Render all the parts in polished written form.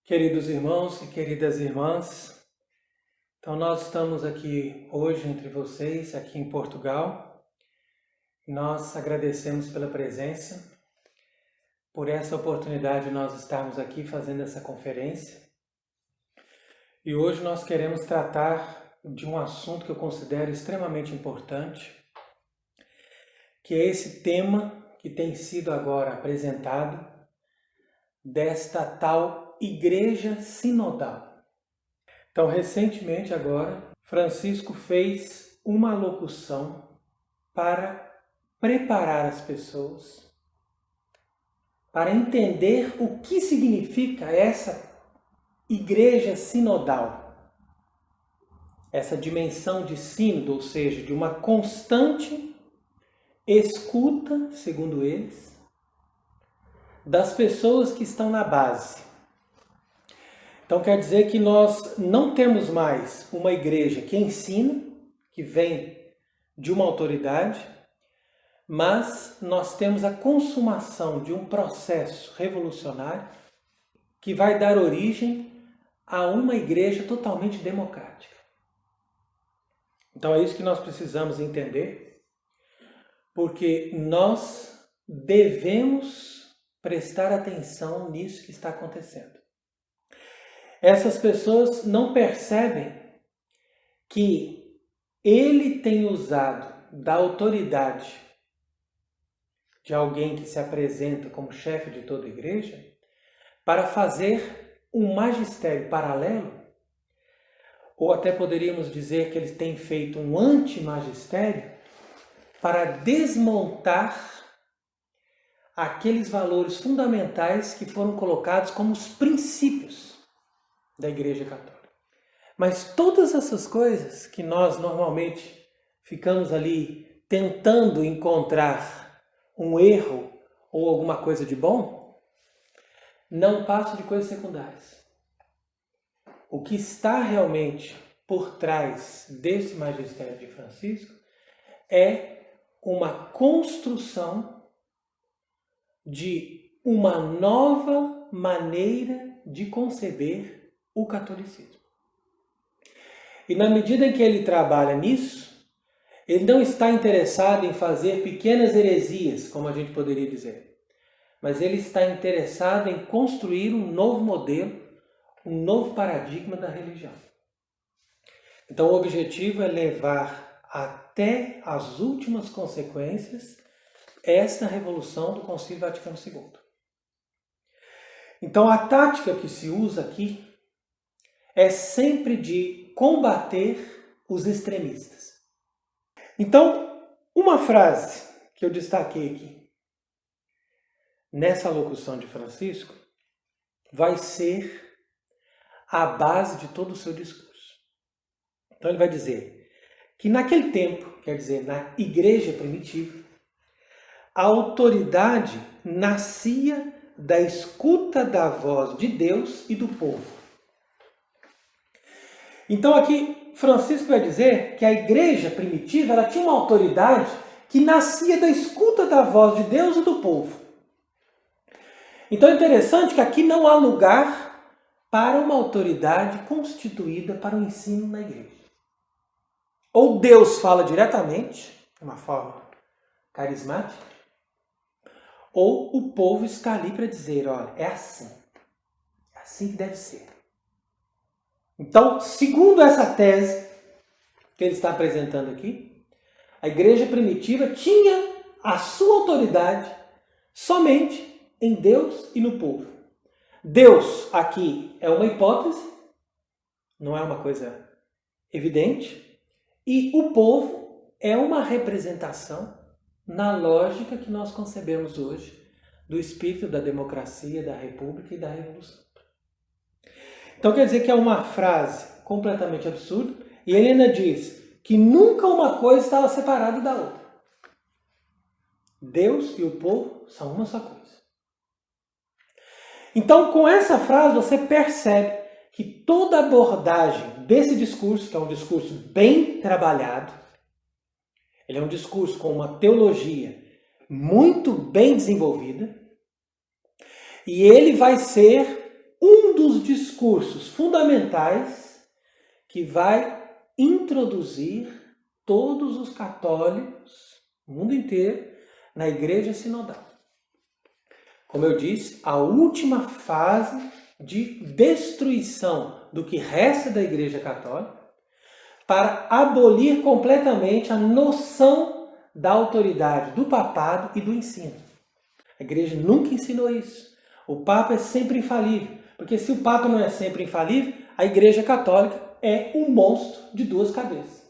Queridos irmãos e queridas irmãs, então nós estamos aqui hoje entre vocês, aqui em Portugal. Nós agradecemos pela presença, por essa oportunidade de nós estarmos aqui fazendo essa conferência. E hoje nós queremos tratar de um assunto que eu considero extremamente importante, que é esse tema que tem sido agora apresentado desta tal Igreja Sinodal. Então, recentemente agora, Francisco fez uma locução para preparar as pessoas para entender o que significa essa Igreja Sinodal. Essa dimensão de sínodo, ou seja, de uma constante escuta, segundo eles, das pessoas que estão na base. Então quer dizer que nós não temos mais uma igreja que ensina, que vem de uma autoridade, mas nós temos a consumação de um processo revolucionário que vai dar origem a uma igreja totalmente democrática. Então é isso que nós precisamos entender, porque nós devemos prestar atenção nisso que está acontecendo. Essas pessoas não percebem que ele tem usado da autoridade de alguém que se apresenta como chefe de toda a igreja para fazer um magistério paralelo, ou até poderíamos dizer que ele tem feito um anti-magistério para desmontar aqueles valores fundamentais que foram colocados como os princípios da Igreja Católica. Mas todas essas coisas que nós normalmente ficamos ali tentando encontrar um erro ou alguma coisa de bom, não passam de coisas secundárias. O que está realmente por trás desse magistério de Francisco é uma construção de uma nova maneira de conceber o catolicismo. E na medida em que ele trabalha nisso, ele não está interessado em fazer pequenas heresias, como a gente poderia dizer, mas ele está interessado em construir um novo modelo, um novo paradigma da religião. Então o objetivo é levar até as últimas consequências esta revolução do Concílio Vaticano II. Então a tática que se usa aqui é sempre de combater os extremistas. Então, uma frase que eu destaquei aqui nessa locução de Francisco vai ser a base de todo o seu discurso. Então ele vai dizer que naquele tempo, quer dizer, na igreja primitiva, a autoridade nascia da escuta da voz de Deus e do povo. Então aqui Francisco vai dizer que a igreja primitiva ela tinha uma autoridade que nascia da escuta da voz de Deus e do povo. Então é interessante que aqui não há lugar para uma autoridade constituída para o ensino na igreja. Ou Deus fala diretamente, de uma forma carismática, ou o povo está ali para dizer, olha, é assim que deve ser. Então, segundo essa tese que ele está apresentando aqui, a igreja primitiva tinha a sua autoridade somente em Deus e no povo. Deus aqui é uma hipótese, não é uma coisa evidente, e o povo é uma representação na lógica que nós concebemos hoje do espírito da democracia, da república e da revolução. Então quer dizer que é uma frase completamente absurda, e ele ainda diz que nunca uma coisa estava separada da outra. Deus e o povo são uma só coisa. Então com essa frase você percebe que toda a abordagem desse discurso, que é um discurso bem trabalhado, ele é um discurso com uma teologia muito bem desenvolvida, e ele vai ser um dos discursos fundamentais que vai introduzir todos os católicos, o mundo inteiro, na Igreja Sinodal. Como eu disse, a última fase de destruição do que resta da Igreja Católica para abolir completamente a noção da autoridade do papado e do ensino. A Igreja nunca ensinou isso. O Papa é sempre infalível, porque se o Papa não é sempre infalível, a Igreja Católica é um monstro de duas cabeças.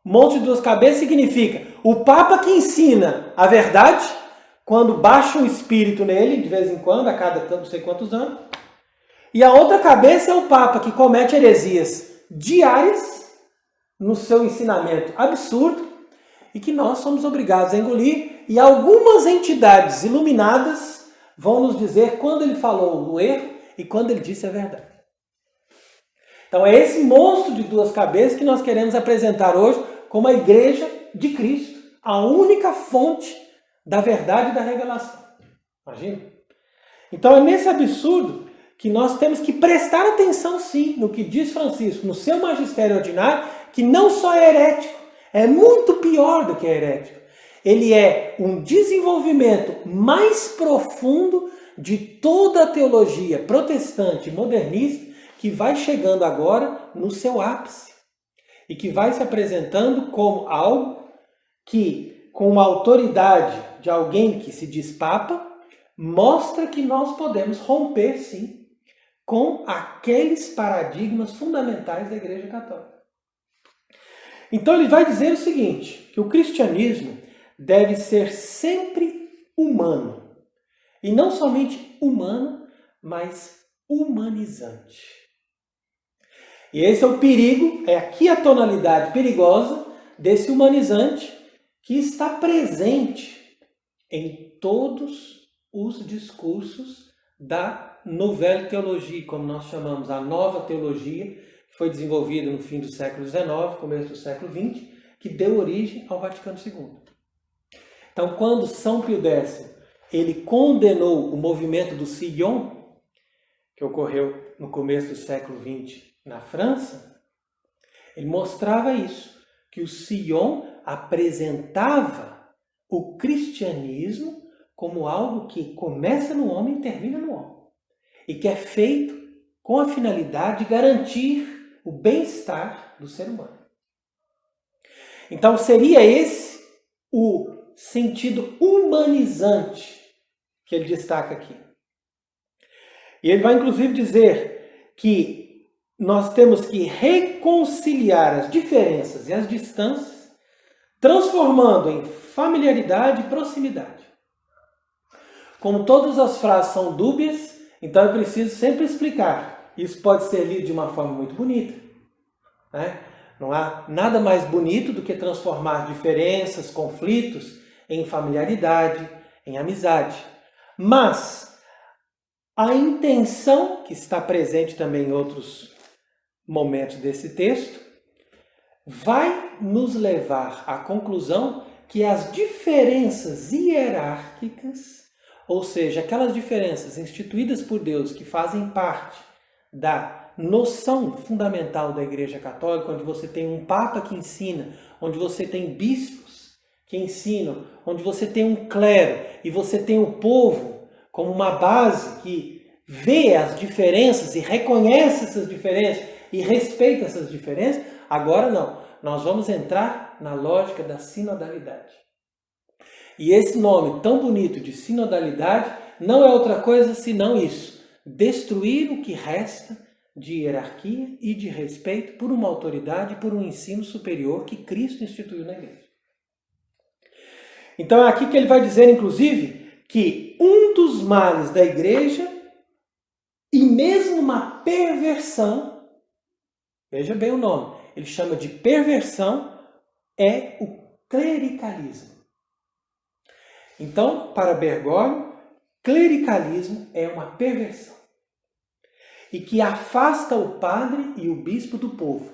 Monstro de duas cabeças significa o Papa que ensina a verdade, quando baixa um espírito nele, de vez em quando, a cada não sei quantos anos, e a outra cabeça é o Papa que comete heresias diárias no seu ensinamento absurdo e que nós somos obrigados a engolir, e algumas entidades iluminadas vão nos dizer quando ele falou o erro e quando ele disse a verdade. Então é esse monstro de duas cabeças que nós queremos apresentar hoje como a Igreja de Cristo, a única fonte da verdade e da revelação. Imagina? Então é nesse absurdo que nós temos que prestar atenção, sim, no que diz Francisco, no seu magistério ordinário, que não só é herético, é muito pior do que é herético. Ele é um desenvolvimento mais profundo de toda a teologia protestante e modernista que vai chegando agora no seu ápice e que vai se apresentando como algo que, com a autoridade de alguém que se diz Papa, mostra que nós podemos romper, sim, com aqueles paradigmas fundamentais da Igreja Católica. Então ele vai dizer o seguinte, que o cristianismo deve ser sempre humano. E não somente humano, mas humanizante. E esse é o perigo, é aqui a tonalidade perigosa desse humanizante que está presente em todos os discursos da Nouvelle Théologie, como nós chamamos, a nova teologia, que foi desenvolvida no fim do século XIX, começo do século XX, que deu origem ao Vaticano II. Então, quando São Pio X ele condenou o movimento do Sillon, que ocorreu no começo do século XX na França, ele mostrava isso, que o Sillon apresentava o cristianismo como algo que começa no homem e termina no homem, e que é feito com a finalidade de garantir o bem-estar do ser humano. Então seria esse o sentido humanizante que ele destaca aqui. E ele vai inclusive dizer que nós temos que reconciliar as diferenças e as distâncias, transformando em familiaridade e proximidade. Como todas as frases são dúbias, então eu preciso sempre explicar. Isso pode ser lido de uma forma muito bonita, né? Não há nada mais bonito do que transformar diferenças, conflitos, em familiaridade, em amizade. Mas a intenção, que está presente também em outros momentos desse texto, vai nos levar à conclusão que as diferenças hierárquicas, ou seja, aquelas diferenças instituídas por Deus que fazem parte da noção fundamental da Igreja Católica, onde você tem um Papa que ensina, onde você tem bispos que ensinam, onde você tem um clero e você tem o povo como uma base que vê as diferenças e reconhece essas diferenças e respeita essas diferenças, agora não. Nós vamos entrar na lógica da sinodalidade. E esse nome tão bonito de sinodalidade não é outra coisa senão isso: destruir o que resta de hierarquia e de respeito por uma autoridade e por um ensino superior que Cristo instituiu na Igreja. Então é aqui que ele vai dizer, inclusive, que um dos males da Igreja, e mesmo uma perversão, veja bem o nome, ele chama de perversão, é o clericalismo. Então, para Bergoglio, clericalismo é uma perversão e que afasta o padre e o bispo do povo.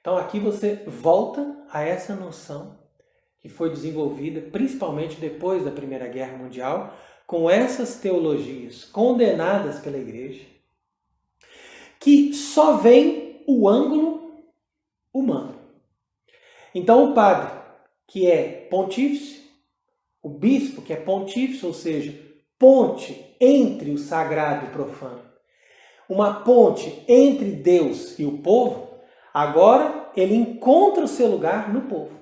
Então aqui você volta a essa noção que foi desenvolvida principalmente depois da Primeira Guerra Mundial, com essas teologias condenadas pela igreja, que só vem o ângulo humano. Então o padre, que é pontífice, o bispo, que é pontífice, ou seja, ponte entre o sagrado e o profano, uma ponte entre Deus e o povo, agora ele encontra o seu lugar no povo.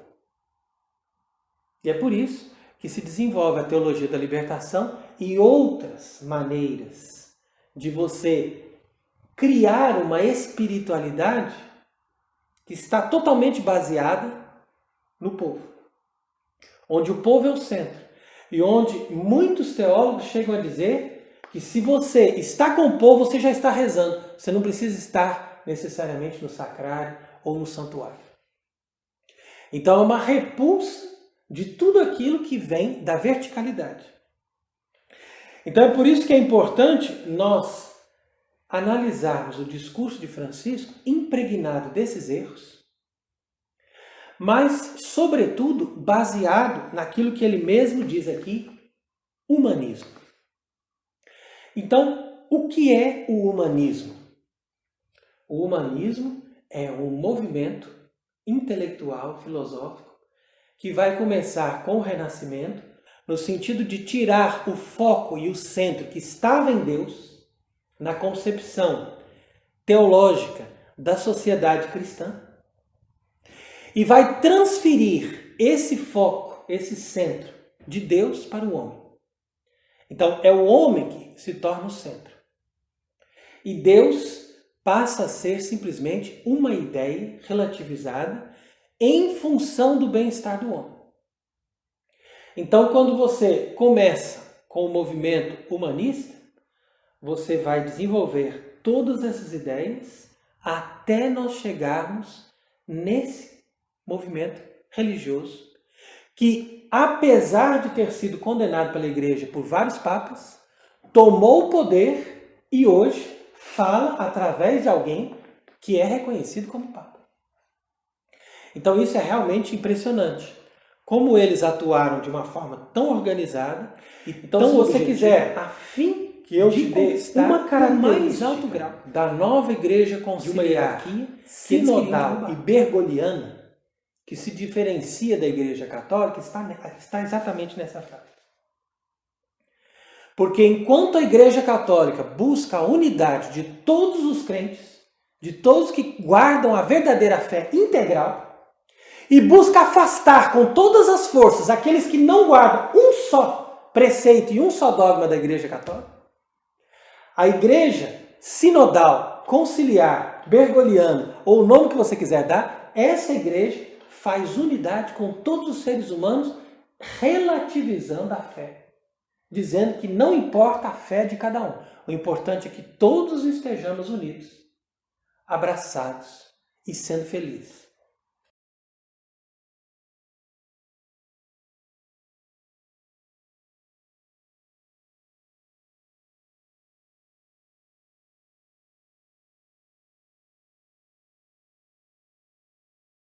E é por isso que se desenvolve a teologia da libertação e outras maneiras de você criar uma espiritualidade que está totalmente baseada no povo. Onde o povo é o centro. E onde muitos teólogos chegam a dizer que se você está com o povo, você já está rezando. Você não precisa estar necessariamente no sacrário ou no santuário. Então é uma repulsa de tudo aquilo que vem da verticalidade. Então é por isso que é importante nós analisarmos o discurso de Francisco impregnado desses erros, mas, sobretudo, baseado naquilo que ele mesmo diz aqui, humanismo. Então, o que é o humanismo? O humanismo é um movimento intelectual, filosófico, que vai começar com o Renascimento, no sentido de tirar o foco e o centro que estava em Deus, na concepção teológica da sociedade cristã, e vai transferir esse foco, esse centro de Deus para o homem. Então, é o homem que se torna o centro. E Deus passa a ser simplesmente uma ideia relativizada em função do bem-estar do homem. Então, quando você começa com o movimento humanista, você vai desenvolver todas essas ideias até nós chegarmos nesse movimento religioso que, apesar de ter sido condenado pela igreja por vários papas, tomou o poder e hoje fala através de alguém que é reconhecido como papa. Então isso é realmente impressionante. Como eles atuaram de uma forma tão organizada. Então, se você quiser, a fim que eu te dê uma característica mais alto grau da nova igreja conciliar, sinodal e bergoliana, que se diferencia da igreja católica, está exatamente nessa frase. Porque enquanto a igreja católica busca a unidade de todos os crentes, de todos que guardam a verdadeira fé integral, e busca afastar com todas as forças aqueles que não guardam um só preceito e um só dogma da igreja católica, a igreja sinodal, conciliar, bergoliana, ou o nome que você quiser dar, essa igreja faz unidade com todos os seres humanos, relativizando a fé. Dizendo que não importa a fé de cada um. O importante é que todos estejamos unidos, abraçados e sendo felizes.